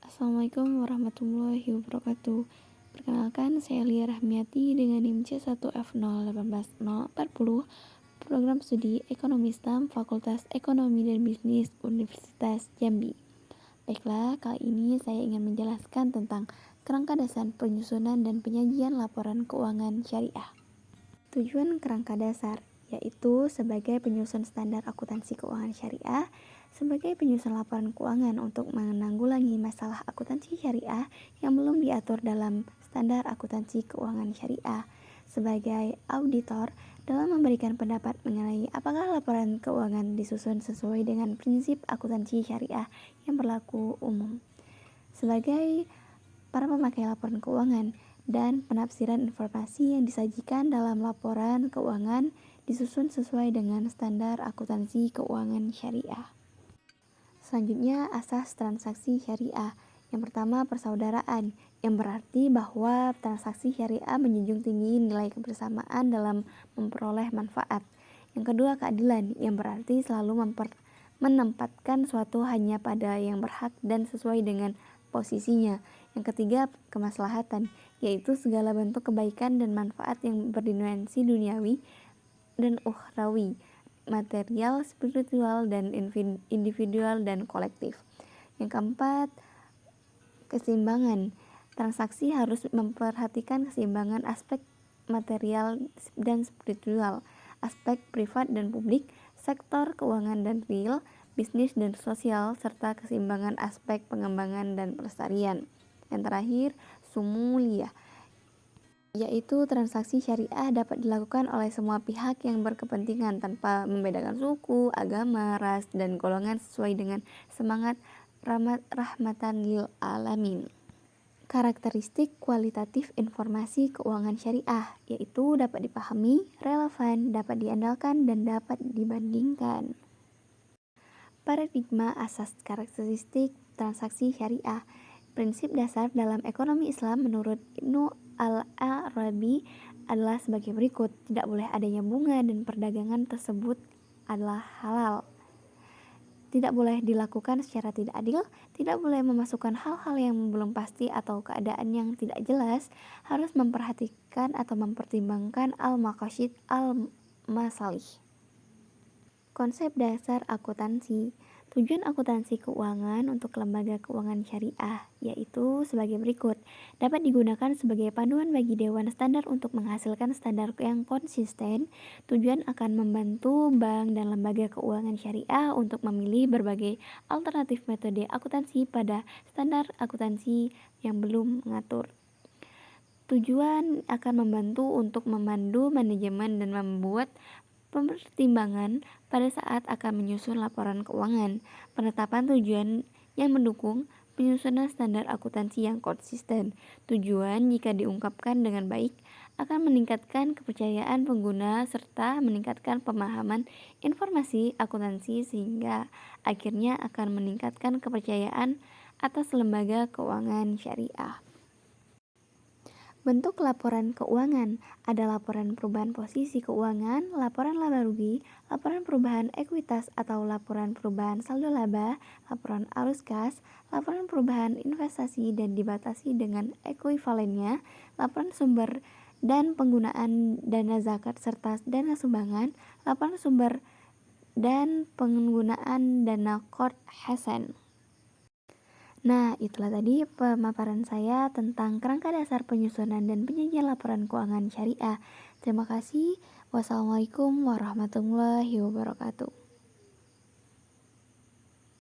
Assalamualaikum warahmatullahi wabarakatuh. Perkenalkan, saya Lia Rahmiati dengan NIM C1F018040, Program Studi Ekonomi Islam, Fakultas Ekonomi dan Bisnis Universitas Jambi. Baiklah, kali ini saya ingin menjelaskan tentang kerangka dasar penyusunan dan penyajian laporan keuangan syariah. Tujuan kerangka dasar yaitu sebagai penyusun standar akuntansi keuangan syariah, sebagai penyusun laporan keuangan untuk menanggulangi masalah akuntansi syariah yang belum diatur dalam standar akuntansi keuangan syariah, sebagai auditor dalam memberikan pendapat mengenai apakah laporan keuangan disusun sesuai dengan prinsip akuntansi syariah yang berlaku umum, sebagai para pemakai laporan keuangan dan penafsiran informasi yang disajikan dalam laporan keuangan disusun sesuai dengan standar akuntansi keuangan syariah. Selanjutnya, asas transaksi syariah. Yang pertama, persaudaraan, yang berarti bahwa transaksi syariah menjunjung tinggi nilai kebersamaan dalam memperoleh manfaat. Yang kedua, keadilan, yang berarti selalu menempatkan suatu hanya pada yang berhak dan sesuai dengan posisinya. Yang ketiga, kemaslahatan, yaitu segala bentuk kebaikan dan manfaat yang berdimensi duniawi dan ukhrawi, material, spiritual, dan individual dan kolektif. Yang keempat, keseimbangan. Transaksi harus memperhatikan keseimbangan aspek material dan spiritual, aspek privat dan publik, sektor keuangan dan real, bisnis dan sosial, serta keseimbangan aspek pengembangan dan pelestarian. Yang terakhir, sumuliyah, yaitu transaksi syariah dapat dilakukan oleh semua pihak yang berkepentingan tanpa membedakan suku, agama, ras, dan golongan sesuai dengan semangat rahmatan lil alamin. Karakteristik kualitatif informasi keuangan syariah, yaitu dapat dipahami, relevan, dapat diandalkan, dan dapat dibandingkan. Paradigma asas karakteristik transaksi syariah. Prinsip dasar dalam ekonomi Islam menurut Ibnu Al-Arabi adalah sebagai berikut. Tidak boleh adanya bunga dan perdagangan tersebut adalah halal. Tidak boleh dilakukan secara tidak adil, tidak boleh memasukkan hal-hal yang belum pasti atau keadaan yang tidak jelas, harus memperhatikan atau mempertimbangkan al-maqasid al-masalih. Konsep dasar akuntansi. Tujuan akuntansi keuangan untuk lembaga keuangan syariah yaitu sebagai berikut. Dapat digunakan sebagai panduan bagi Dewan Standar untuk menghasilkan standar yang konsisten. Tujuan akan membantu bank dan lembaga keuangan syariah untuk memilih berbagai alternatif metode akuntansi pada standar akuntansi yang belum mengatur. Tujuan akan membantu untuk memandu manajemen dan membuat pertimbangan pada saat akan menyusun laporan keuangan. Penetapan tujuan yang mendukung penyusunan standar akuntansi yang konsisten. Tujuan jika diungkapkan dengan baik akan meningkatkan kepercayaan pengguna serta meningkatkan pemahaman informasi akuntansi sehingga akhirnya akan meningkatkan kepercayaan atas lembaga keuangan syariah. Bentuk laporan keuangan ada laporan perubahan posisi keuangan, laporan laba rugi, laporan perubahan ekuitas atau laporan perubahan saldo laba, laporan arus kas, laporan perubahan investasi dan dibatasi dengan ekuivalennya, laporan sumber dan penggunaan dana zakat serta dana sumbangan, laporan sumber dan penggunaan dana qard hasan. Nah, itulah tadi pemaparan saya tentang kerangka dasar penyusunan dan penyajian laporan keuangan syariah. Terima kasih. Wassalamualaikum warahmatullahi wabarakatuh.